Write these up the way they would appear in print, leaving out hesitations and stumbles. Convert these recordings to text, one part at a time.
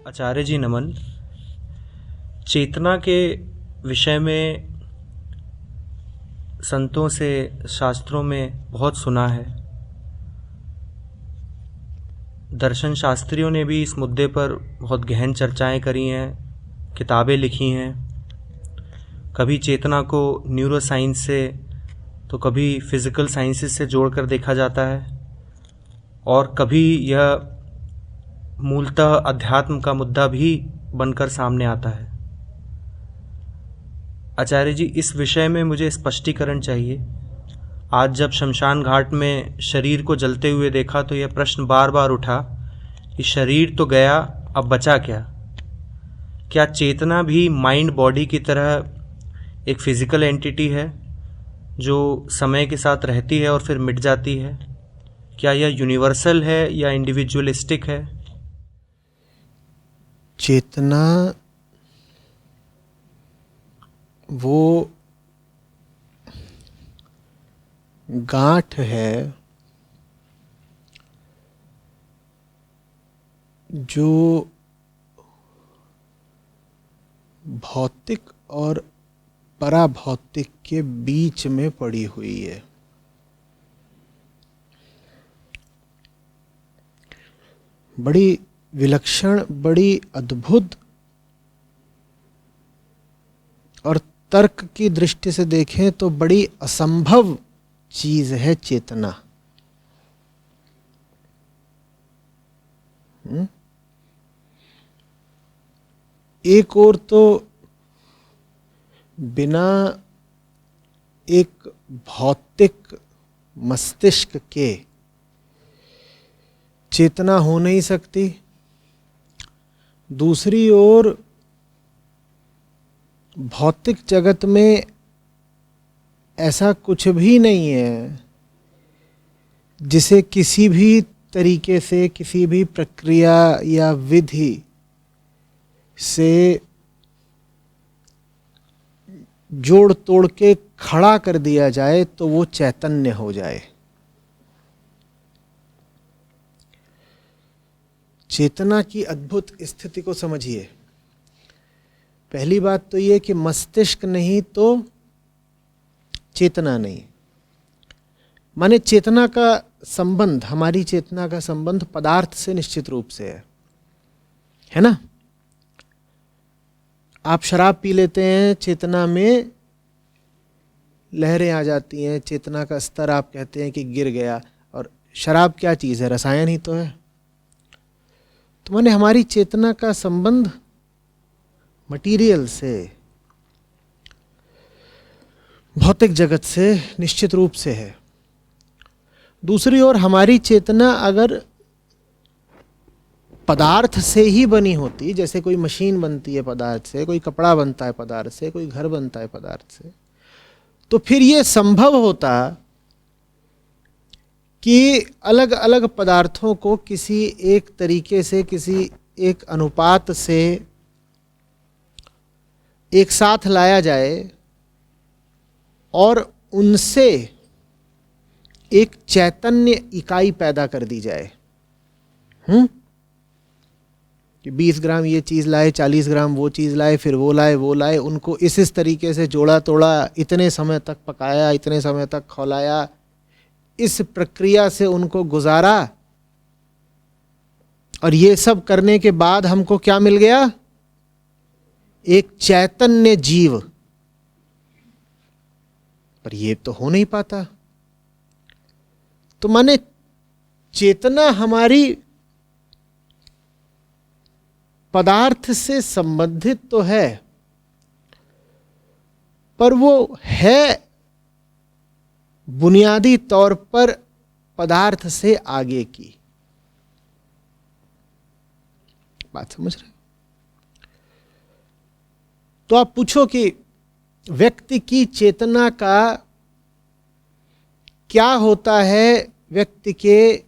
आचार्य जी नमन। चेतना के विषय में संतों से, शास्त्रों में बहुत सुना है। दर्शन शास्त्रियों ने भी इस मुद्दे पर बहुत गहन चर्चाएं करी हैं, किताबें लिखी हैं। कभी चेतना को न्यूरो साइंस से तो कभी फिज़िकल साइंसेस से जोड़कर देखा जाता है, और कभी यह मूलतः अध्यात्म का मुद्दा भी बनकर सामने आता है। आचार्य जी, इस विषय में मुझे स्पष्टीकरण चाहिए। आज जब शमशान घाट में शरीर को जलते हुए देखा तो यह प्रश्न बार बार उठा कि शरीर तो गया, अब बचा क्या? क्या चेतना भी माइंड बॉडी की तरह एक फिजिकल एंटिटी है जो समय के साथ रहती है और फिर मिट जाती है? क्या यह यूनिवर्सल है या इंडिविजुअलिस्टिक है? चेतना वो गांठ है जो भौतिक और पराभौतिक के बीच में पड़ी हुई है। बड़ी विलक्षण, बड़ी अद्भुत और तर्क की दृष्टि से देखें तो बड़ी असंभव चीज है चेतना। एक ओर तो बिना एक भौतिक मस्तिष्क के चेतना हो नहीं सकती, दूसरी ओर भौतिक जगत में ऐसा कुछ भी नहीं है जिसे किसी भी तरीके से, किसी भी प्रक्रिया या विधि से जोड़ तोड़ के खड़ा कर दिया जाए तो वो चैतन्य हो जाए। चेतना की अद्भुत स्थिति को समझिए। पहली बात तो ये कि मस्तिष्क नहीं तो चेतना नहीं। माने चेतना का संबंध, हमारी चेतना का संबंध पदार्थ से निश्चित रूप से है ना? आप शराब पी लेते हैं, चेतना में लहरें आ जाती हैं, चेतना का स्तर आप कहते हैं कि गिर गया। और शराब क्या चीज़ है? रसायन ही तो है। तो माने हमारी चेतना का संबंध मटीरियल से, भौतिक जगत से निश्चित रूप से है। दूसरी ओर हमारी चेतना अगर पदार्थ से ही बनी होती, जैसे कोई मशीन बनती है पदार्थ से, कोई कपड़ा बनता है पदार्थ से, कोई घर बनता है पदार्थ से, तो फिर ये संभव होता कि अलग अलग पदार्थों को किसी एक तरीके से, किसी एक अनुपात से एक साथ लाया जाए और उनसे एक चैतन्य इकाई पैदा कर दी जाए। कि 20 ग्राम ये चीज़ लाए, 40 ग्राम वो चीज़ लाए, फिर वो लाए, उनको इस तरीके से जोड़ा तोड़ा, इतने समय तक पकाया, इतने समय तक खौलाया, इस प्रक्रिया से उनको गुजारा, और ये सब करने के बाद हमको क्या मिल गया? एक चैतन्य जीव। पर ये तो हो नहीं पाता। तो माने चेतना हमारी पदार्थ से संबंधित तो है, पर वो है बुनियादी तौर पर पदार्थ से आगे की। बात समझ रहे? तो आप पूछो कि व्यक्ति की चेतना का क्या होता है व्यक्ति के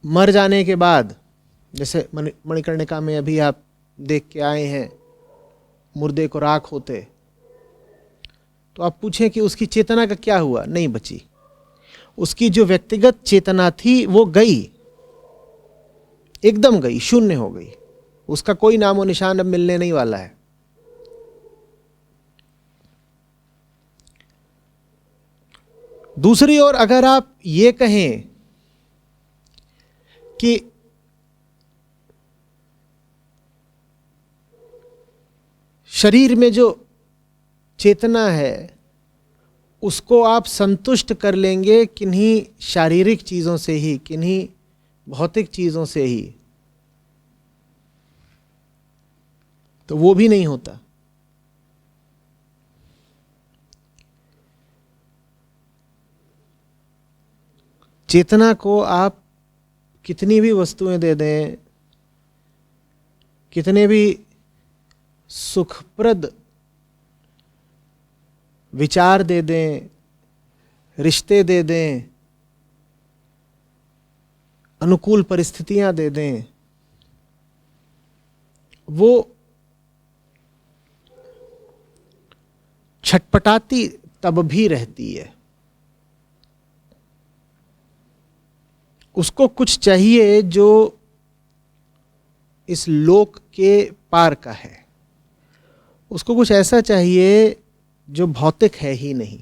मर जाने के बाद। जैसे मणिकर्णिका में अभी आप देख के आए हैं, मुर्दे को राख होते, तो आप पूछें कि उसकी चेतना का क्या हुआ? नहीं बची। उसकी जो व्यक्तिगत चेतना थी वो गई, एकदम गई, शून्य हो गई, उसका कोई नामो निशान अब मिलने नहीं वाला है। दूसरी ओर अगर आप ये कहें कि शरीर में जो चेतना है उसको आप संतुष्ट कर लेंगे किन्हीं शारीरिक चीज़ों से ही, किन्हीं भौतिक चीज़ों से ही, तो वो भी नहीं होता। चेतना को आप कितनी भी वस्तुएं दे दें, कितने भी सुखप्रद विचार दे दें, रिश्ते दे दें, अनुकूल परिस्थितियां दे दें, वो छटपटाती तब भी रहती है। उसको कुछ चाहिए जो इस लोक के पार का है, उसको कुछ ऐसा चाहिए जो भौतिक है ही नहीं।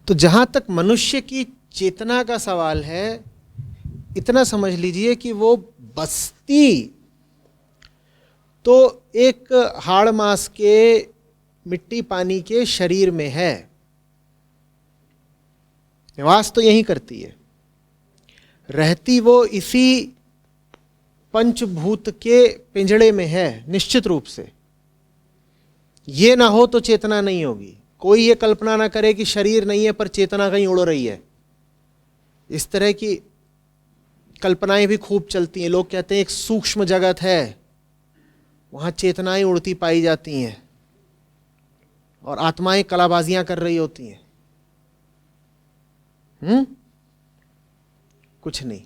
तो जहां तक मनुष्य की चेतना का सवाल है, इतना समझ लीजिए कि वो बस्ती तो एक हाड़ मास के मिट्टी पानी के शरीर में है, निवास तो यही करती है, रहती वो इसी पंचभूत के पिंजड़े में है निश्चित रूप से। ये ना हो तो चेतना नहीं होगी। कोई ये कल्पना ना करे कि शरीर नहीं है पर चेतना कहीं उड़ रही है। इस तरह की कल्पनाएं भी खूब चलती हैं। लोग कहते हैं एक सूक्ष्म जगत है, वहां चेतनाएं उड़ती पाई जाती हैं और आत्माएं कलाबाजियां कर रही होती हैं। कुछ नहीं,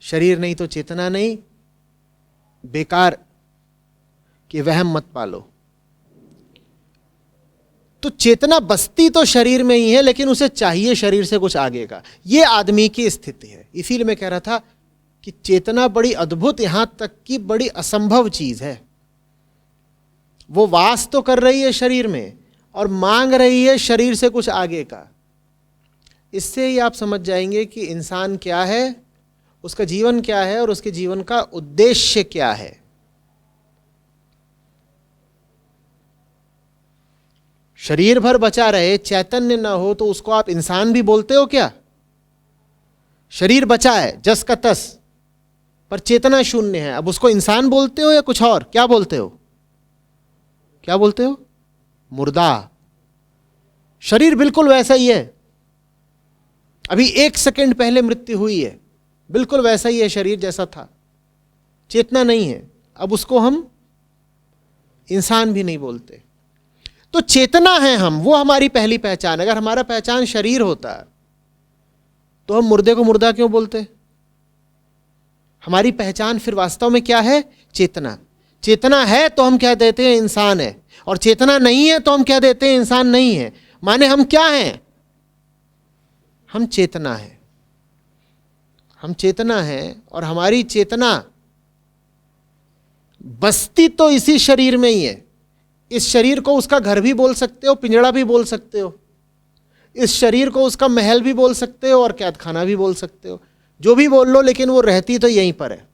शरीर नहीं तो चेतना नहीं, बेकार के वहम मत पालो। तो चेतना बसती तो शरीर में ही है, लेकिन उसे चाहिए शरीर से कुछ आगे का। यह आदमी की स्थिति है। इसीलिए मैं कह रहा था कि चेतना बड़ी अद्भुत, यहां तक कि बड़ी असंभव चीज है। वो वास तो कर रही है शरीर में और मांग रही है शरीर से कुछ आगे का। इससे ही आप समझ जाएंगे कि इंसान क्या है, उसका जीवन क्या है और उसके जीवन का उद्देश्य क्या है। शरीर भर बचा रहे, चैतन्य ना हो, तो उसको आप इंसान भी बोलते हो क्या? शरीर बचा है जस का तस, पर चेतना शून्य है, अब उसको इंसान बोलते हो या कुछ और? क्या बोलते हो? क्या बोलते हो? मुर्दा। शरीर बिल्कुल वैसा ही है, अभी 1 सेकंड पहले मृत्यु हुई है, बिल्कुल वैसा ही है शरीर जैसा था, चेतना नहीं है। अब उसको हम इंसान भी नहीं बोलते। तो चेतना है हम, वो हमारी पहली पहचान। अगर हमारा पहचान शरीर होता तो हम मुर्दे को मुर्दा क्यों बोलते? हमारी पहचान फिर वास्तव में क्या है? चेतना। चेतना है तो हम कह देते हैं इंसान है, और चेतना नहीं है तो हम कह देते हैं इंसान नहीं है। माने हम क्या हैं? हम चेतना है। हम चेतना है और हमारी चेतना बसती तो इसी शरीर में ही है। इस शरीर को उसका घर भी बोल सकते हो, पिंजड़ा भी बोल सकते हो। इस शरीर को उसका महल भी बोल सकते हो और कैद खाना भी बोल सकते हो। जो भी बोल लो, लेकिन वो रहती तो यहीं पर है।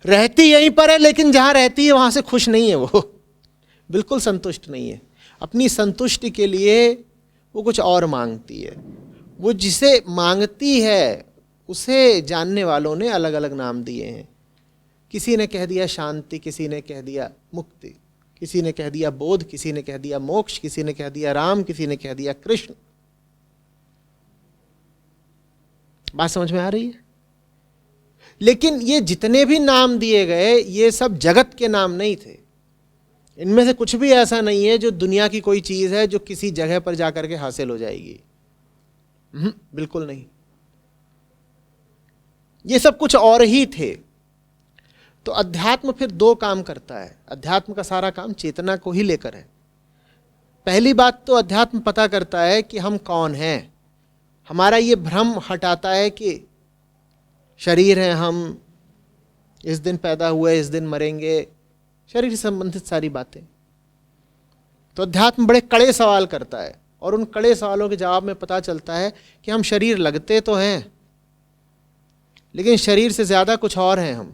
रहती यहीं पर है, लेकिन जहां रहती है वहां से खुश नहीं है। वो बिल्कुल संतुष्ट नहीं है। अपनी संतुष्टि के लिए वो कुछ और मांगती है। वो जिसे मांगती है उसे जानने वालों ने अलग अलग नाम दिए हैं। किसी ने कह दिया शांति, किसी ने कह दिया मुक्ति, किसी ने कह दिया बोध, किसी ने कह दिया मोक्ष, किसी ने कह दिया राम, किसी ने कह दिया कृष्ण। बात समझ में आ रही है? लेकिन ये जितने भी नाम दिए गए, ये सब जगत के नाम नहीं थे। इनमें से कुछ भी ऐसा नहीं है जो दुनिया की कोई चीज है जो किसी जगह पर जाकर के हासिल हो जाएगी। बिल्कुल नहीं। ये सब कुछ और ही थे। तो अध्यात्म फिर 2 काम करता है। अध्यात्म का सारा काम चेतना को ही लेकर है। पहली बात तो अध्यात्म पता करता है कि हम कौन हैं। हमारा ये भ्रम हटाता है कि शरीर है हम, इस दिन पैदा हुए इस दिन मरेंगे, शरीर से संबंधित सारी बातें। तो अध्यात्म बड़े कड़े सवाल करता है और उन कड़े सवालों के जवाब में पता चलता है कि हम शरीर लगते तो हैं लेकिन शरीर से ज्यादा कुछ और हैं हम।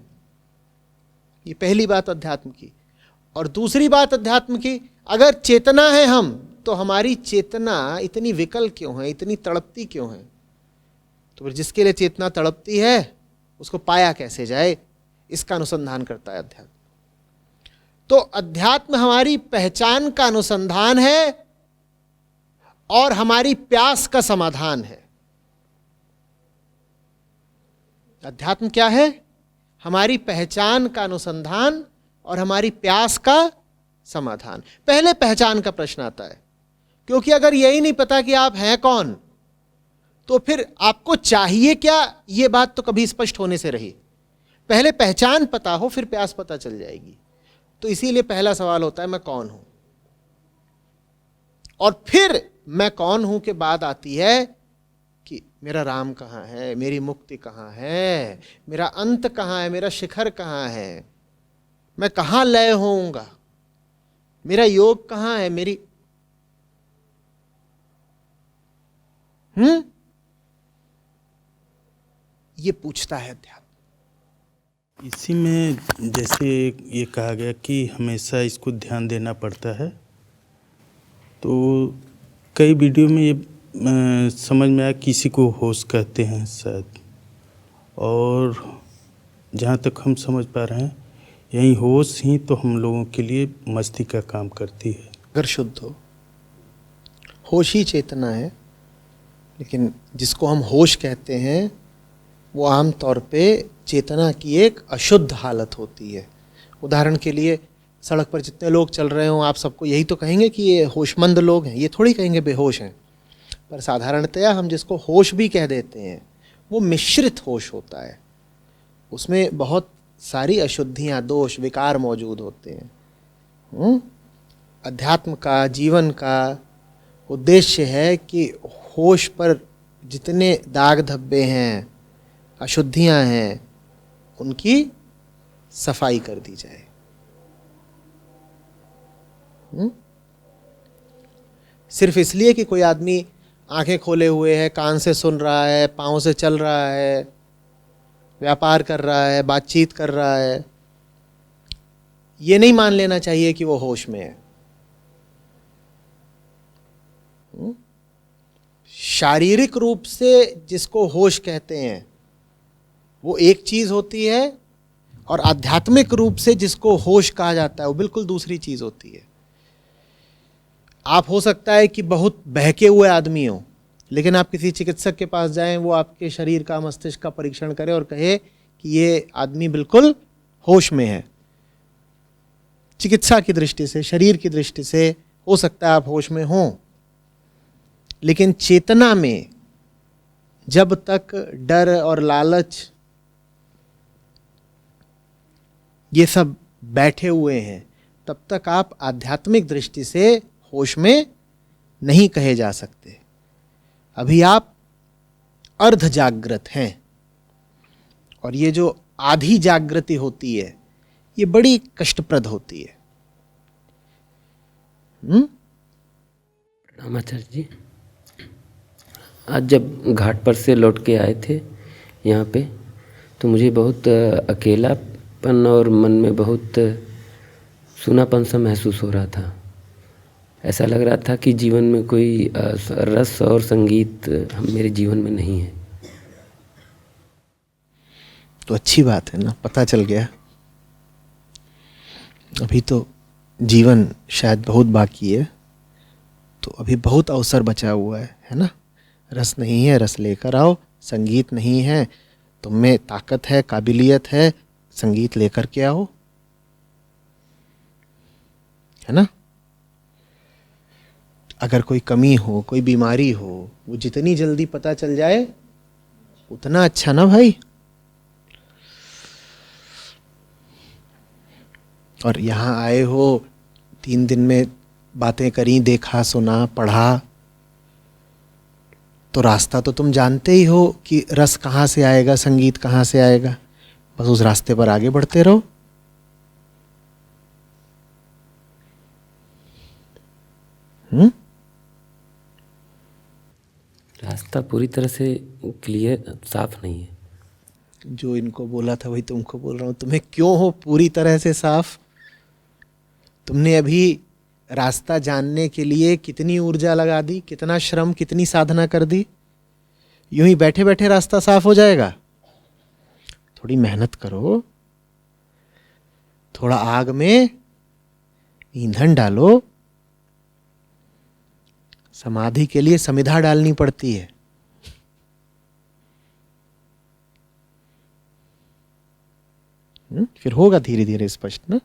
ये पहली बात अध्यात्म की। और दूसरी बात अध्यात्म की, अगर चेतना है हम तो हमारी चेतना इतनी विकल क्यों है, इतनी तड़पती क्यों है? तो फिर जिसके लिए चेतना तड़पती है उसको पाया कैसे जाए, इसका अनुसंधान करता है अध्यात्म। तो अध्यात्म हमारी पहचान का अनुसंधान है और हमारी प्यास का समाधान है। अध्यात्म क्या है? हमारी पहचान का अनुसंधान और हमारी प्यास का समाधान। पहले पहचान का प्रश्न आता है, क्योंकि अगर यही नहीं पता कि आप हैं कौन तो फिर आपको चाहिए क्या, यह बात तो कभी स्पष्ट होने से रही। पहले पहचान पता हो फिर प्यास पता चल जाएगी। तो इसीलिए पहला सवाल होता है मैं कौन हूं, और फिर मैं कौन हूं के बाद आती है कि मेरा राम कहां है, मेरी मुक्ति कहां है, मेरा अंत कहां है, मेरा शिखर कहां है, मैं कहां लय होऊंगा, मेरा योग कहां है, मेरी ये पूछता है अध्यात्म। इसी में जैसे ये कहा गया कि हमेशा इसको ध्यान देना पड़ता है, तो कई वीडियो में ये समझ में आया किसी को होश कहते हैं शायद, और जहाँ तक हम समझ पा रहे हैं यही होश ही तो हम लोगों के लिए मस्ती का काम करती है। अगर शुद्ध हो, होश ही चेतना है, लेकिन जिसको हम होश कहते हैं वो आम तौर पे चेतना की एक अशुद्ध हालत होती है। उदाहरण के लिए सड़क पर जितने लोग चल रहे हों, आप सबको यही तो कहेंगे कि ये होशमंद लोग हैं, ये थोड़ी कहेंगे बेहोश हैं। पर साधारणतया हम जिसको होश भी कह देते हैं वो मिश्रित होश होता है, उसमें बहुत सारी अशुद्धियाँ, दोष, विकार मौजूद होते हैं। अध्यात्म का, जीवन का उद्देश्य है कि होश पर जितने दाग धब्बे हैं, अशुद्धियां हैं, उनकी सफाई कर दी जाए। सिर्फ इसलिए कि कोई आदमी आंखें खोले हुए है, कान से सुन रहा है, पाँव से चल रहा है, व्यापार कर रहा है, बातचीत कर रहा है, ये नहीं मान लेना चाहिए कि वो होश में है। शारीरिक रूप से जिसको होश कहते हैं वो एक चीज होती है, और आध्यात्मिक रूप से जिसको होश कहा जाता है वो बिल्कुल दूसरी चीज होती है। आप हो सकता है कि बहुत बहके हुए आदमी हो, लेकिन आप किसी चिकित्सक के पास जाएं, वो आपके शरीर का, मस्तिष्क का परीक्षण करे और कहे कि ये आदमी बिल्कुल होश में है। चिकित्सा की दृष्टि से, शरीर की दृष्टि से हो सकता है आप होश में हों, लेकिन चेतना में जब तक डर और लालच ये सब बैठे हुए हैं तब तक आप आध्यात्मिक दृष्टि से होश में नहीं कहे जा सकते। अभी आप अर्ध जागृत हैं, और ये जो आधी जागृति होती है ये बड़ी कष्टप्रद होती है। रामाचार्य जी, आज जब घाट पर से लौट के आए थे यहाँ पे, तो मुझे बहुत अकेलापन और मन में बहुत सूनापन सा महसूस हो रहा था। ऐसा लग रहा था कि जीवन में कोई रस और संगीत मेरे जीवन में नहीं है। तो अच्छी बात है ना, पता चल गया। अभी तो जीवन शायद बहुत बाकी है, तो अभी बहुत अवसर बचा हुआ है ना। रस नहीं है, रस लेकर आओ। संगीत नहीं है, तुम में ताकत है, काबिलियत है, संगीत लेकर के आओ, है ना। अगर कोई कमी हो, कोई बीमारी हो, वो जितनी जल्दी पता चल जाए उतना अच्छा ना भाई। और यहाँ आए हो, 3 दिन में बातें करी, देखा, सुना, पढ़ा, तो रास्ता तो तुम जानते ही हो कि रस कहाँ से आएगा, संगीत कहाँ से आएगा। बस उस रास्ते पर आगे बढ़ते रहो। रास्ता पूरी तरह से क्लियर साफ नहीं है। जो इनको बोला था वही तुमको बोल रहा हूं। तुम्हें क्यों हो पूरी तरह से साफ? तुमने अभी रास्ता जानने के लिए कितनी ऊर्जा लगा दी, कितना श्रम, कितनी साधना कर दी। यूं ही बैठे बैठे रास्ता साफ हो जाएगा? थोड़ी मेहनत करो, थोड़ा आग में ईंधन डालो। समाधि के लिए समिधा डालनी पड़ती है। फिर होगा धीरे धीरे स्पष्ट ना।